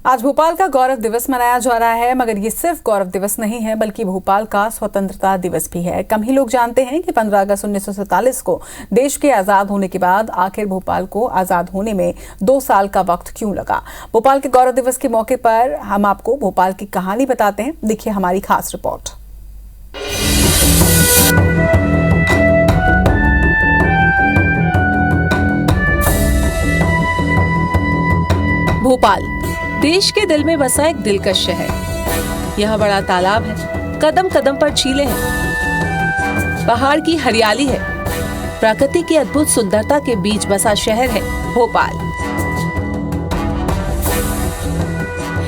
आज भोपाल का गौरव दिवस मनाया जा रहा है, मगर ये सिर्फ गौरव दिवस नहीं है बल्कि भोपाल का स्वतंत्रता दिवस भी है। कम ही लोग जानते हैं कि 15 अगस्त 1947 को देश के आजाद होने के बाद आखिर भोपाल को आजाद होने में 2 साल का वक्त क्यों लगा। भोपाल के गौरव दिवस के मौके पर हम आपको भोपाल की कहानी बताते हैं। देखिए हमारी खास रिपोर्ट। भोपाल देश के दिल में बसा एक दिलकश शहर। यहाँ बड़ा तालाब है, कदम कदम पर झीलें हैं, पहाड़ की हरियाली है, प्रकृति की अद्भुत सुंदरता के बीच बसा शहर है भोपाल।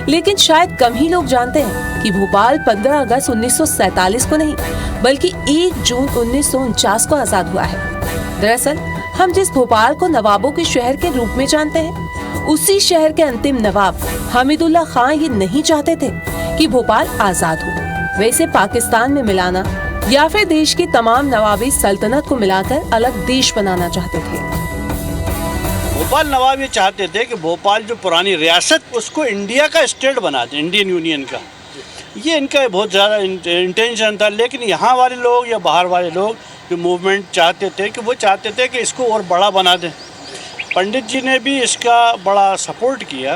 लेकिन शायद कम ही लोग जानते हैं कि भोपाल 15 अगस्त 1947 को नहीं बल्कि 1 जून 1949 को आजाद हुआ है। दरअसल हम जिस भोपाल को नवाबों के शहर के रूप में जानते हैं, उसी शहर के अंतिम नवाब हमीदुल्लाह खान ये नहीं चाहते थे कि भोपाल आजाद हो। वे इसे पाकिस्तान में मिलाना या फिर देश की तमाम नवाबी सल्तनत को मिलाकर अलग देश बनाना चाहते थे। भोपाल नवाब ये चाहते थे कि भोपाल जो पुरानी रियासत उसको इंडिया का स्टेट बना दें, इंडियन यूनियन का। ये इनका बहुत ज़्यादा इंटेंशन था। लेकिन यहाँ वाले लोग या बाहर वाले लोग जो मूवमेंट चाहते थे कि वो चाहते थे कि इसको और बड़ा बना दें। पंडित जी ने भी इसका बड़ा सपोर्ट किया।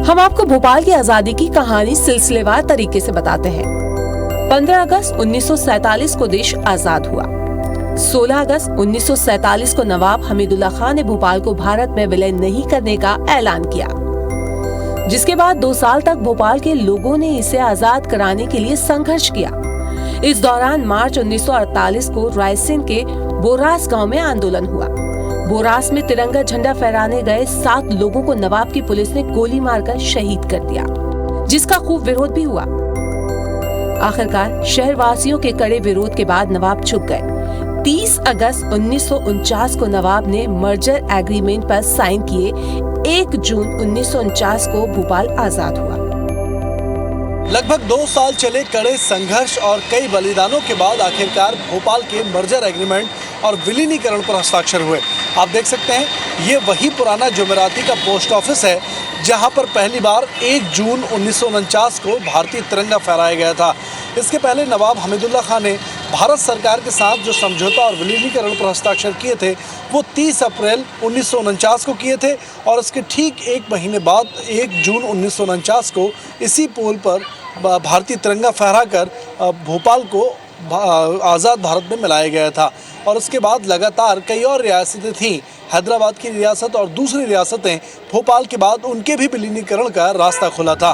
हम आपको भोपाल की आजादी की कहानी सिलसिलेवार तरीके से बताते हैं। 15 अगस्त 1947 को देश आजाद हुआ। 16 अगस्त 1947 को नवाब हमीदुल्लाह खान ने भोपाल को भारत में विलय नहीं करने का ऐलान किया, जिसके बाद 2 साल तक भोपाल के लोगों ने इसे आजाद कराने के लिए संघर्ष किया। इस दौरान मार्च 1948 को रायसेन के बोरास गांव में आंदोलन हुआ। बोरास में तिरंगा झंडा फहराने गए 7 लोगों को नवाब की पुलिस ने गोली मारकर शहीद कर दिया, जिसका खूब विरोध भी हुआ। आखिरकार शहरवासियों के कड़े विरोध के बाद नवाब झुक गए। 30 अगस्त 1949 को नवाब ने मर्जर एग्रीमेंट पर साइन किए। 1 जून 1949 को भोपाल आजाद हुआ। लगभग 2 साल चले कड़े संघर्ष और कई बलिदानों के बाद आखिरकार भोपाल के मर्जर एग्रीमेंट और विलीनीकरण पर हस्ताक्षर हुए। आप देख सकते हैं ये वही पुराना जुमेराती का पोस्ट ऑफिस है जहां पर पहली बार 1 जून 1949 को भारतीय तिरंगा फहराया गया था। इसके पहले नवाब हमीदुल्लाह खान ने भारत सरकार के साथ जो समझौता और विलीनीकरण पर हस्ताक्षर किए थे वो 30 अप्रैल 1949 को किए थे और इसके ठीक 1 महीने बाद 1 जून 1949 को इसी पोल पर भारतीय तिरंगा फहराकर भोपाल को आज़ाद भारत में मिलाया गया था। और उसके बाद लगातार कई और रियासतें थीं, हैदराबाद की रियासत और दूसरी रियासतें, भोपाल के बाद उनके भी विलीनीकरण का रास्ता खुला था।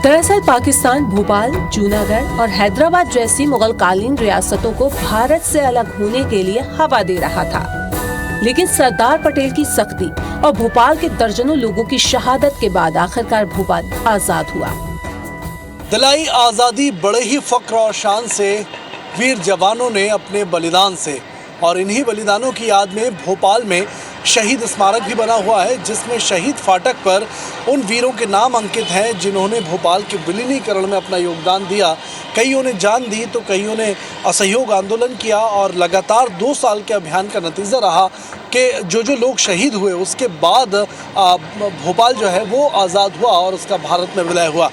दरअसल पाकिस्तान भोपाल, जूनागढ़ और हैदराबाद जैसी मुगलकालीन रियासतों को भारत से अलग होने के लिए हवा दे रहा था। लेकिन सरदार पटेल की सख्ती और भोपाल के दर्जनों लोगों की शहादत के बाद आखिरकार भोपाल आजाद हुआ। दिलाई आज़ादी बड़े ही फख्र और शान से वीर जवानों ने अपने बलिदान से, और इन्हीं बलिदानों की याद में भोपाल में शहीद स्मारक भी बना हुआ है, जिसमें शहीद फाटक पर उन वीरों के नाम अंकित हैं जिन्होंने भोपाल के विलीनीकरण में अपना योगदान दिया। कईयों ने जान दी तो कईयों ने असहयोग आंदोलन किया और लगातार 2 साल के अभियान का नतीजा रहा कि जो लोग शहीद हुए उसके बाद भोपाल जो है वो आज़ाद हुआ और उसका भारत में विलय हुआ।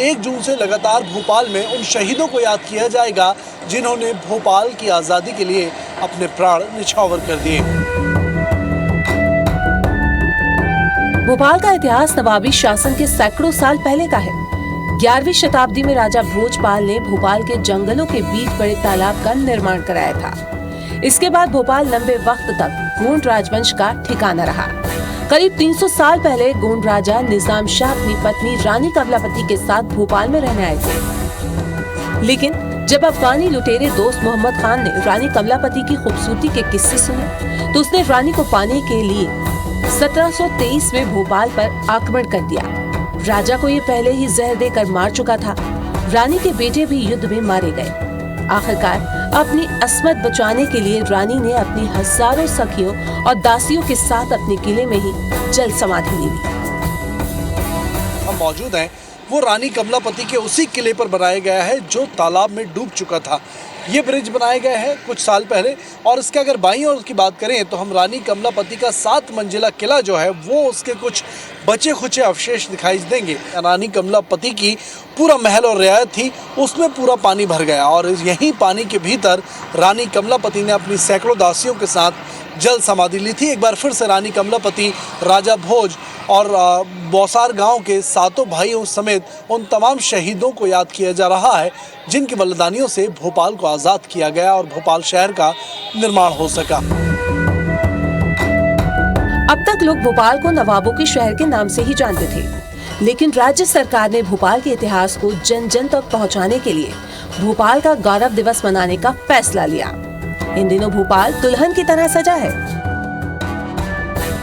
1 जून से लगातार भोपाल में उन शहीदों को याद किया जाएगा जिन्होंने भोपाल की आज़ादी के लिए अपने प्राण न्यौछावर कर दिए। भोपाल का इतिहास नवाबी शासन के सैकड़ों साल पहले का है। 11वीं शताब्दी में राजा भोजपाल ने भोपाल के जंगलों के बीच बड़े तालाब का निर्माण कराया था। इसके बाद भोपाल लंबे वक्त तक गोंड राजवंश का ठिकाना रहा। करीब 300 साल पहले गोंड राजा निजाम शाह अपनी पत्नी रानी कमलापति के साथ भोपाल में रहने आए थे। लेकिन जब अफगानी लुटेरे दोस्त मोहम्मद खान ने रानी कमलापति की खूबसूरती के किस्से सुने तो उसने रानी को पाने के लिए 1723 में भोपाल पर आक्रमण कर दिया। राजा को ये पहले ही जहर देकर मार चुका था। रानी के बेटे भी युद्ध में मारे गए। आखिरकार अपनी अस्मत बचाने के लिए रानी ने अपनी हजारों सखियों और दासियों के साथ अपने किले में ही जल समाधि ले ली। हम मौजूद हैं वो रानी कमलापति के उसी किले पर बनाया गया है जो तालाब में डूब चुका था। ये ब्रिज बनाए गए हैं कुछ साल पहले, और इसके अगर बाईं ओर की बात करें तो हम रानी कमलापति का 7 मंजिला किला जो है वो उसके कुछ बचे खुचे अवशेष दिखाई देंगे। रानी कमलापति की पूरा महल और रियायत थी, उसमें पूरा पानी भर गया और यहीं पानी के भीतर रानी कमलापति ने अपनी सैकड़ों दासियों के साथ जल समाधि ली थी। एक बार फिर से रानी कमलापति, राजा भोज और बौसार गांव के 7 भाइयों समेत उन तमाम शहीदों को याद किया जा रहा है जिनकी बलिदानियों से भोपाल को आज़ाद किया गया और भोपाल शहर का निर्माण हो सका। अब तक लोग भोपाल को नवाबों के शहर के नाम से ही जानते थे, लेकिन राज्य सरकार ने भोपाल के इतिहास को जन जन तक पहुंचाने के लिए भोपाल का गौरव दिवस मनाने का फैसला लिया। इन दिनों भोपाल दुल्हन की तरह सजा है।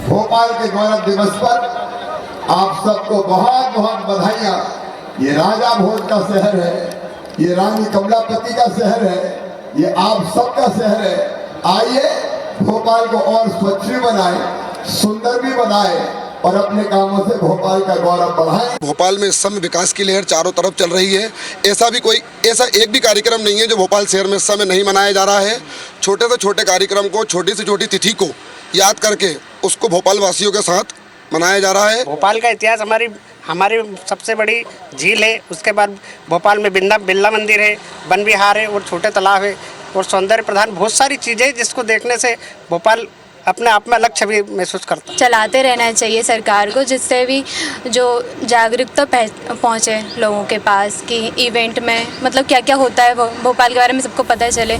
भोपाल के गौरव दिवस पर आप सबको बहुत बहुत बधाइयाँ। ये राजा भोज का शहर है, ये रानी कमलापति का शहर है, ये आप सबका शहर है। आइए भोपाल को और स्वच्छ भी बनाए, सुंदर भी बनाए और अपने कामों से भोपाल का गौरव बढ़ाएं। भोपाल में इस समय विकास की लहर चारों तरफ चल रही है। ऐसा एक भी कार्यक्रम नहीं है जो भोपाल शहर में इस समय नहीं मनाया जा रहा है। छोटे से छोटे कार्यक्रम को, छोटी से छोटी तिथि को याद करके उसको भोपाल वासियों के साथ मनाया जा रहा है। भोपाल का इतिहास हमारी सबसे बड़ी झील है। उसके बाद भोपाल में बिरला मंदिर है, वन विहार है और छोटे तालाब है और सौंदर्य प्रधान बहुत सारी चीज़ें जिसको देखने से भोपाल अपने आप में अलग छवि महसूस करता है। चलाते रहना चाहिए सरकार को, जिससे भी जो जागरूकता पहुँचे लोगों के पास कि इवेंट में मतलब क्या क्या होता है भोपाल के बारे में सबको पता चले।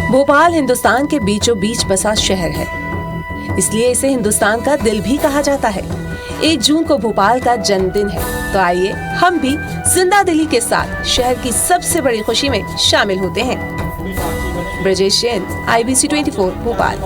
भोपाल हिंदुस्तान के बीचों बीच बसा शहर है, इसलिए इसे हिंदुस्तान का दिल भी कहा जाता है। 1 जून को भोपाल का जन्मदिन है, तो आइए हम भी जिंदा दिली के साथ शहर की सबसे बड़ी खुशी में शामिल होते हैं। ब्रजेश जैन, IBC 24 भोपाल।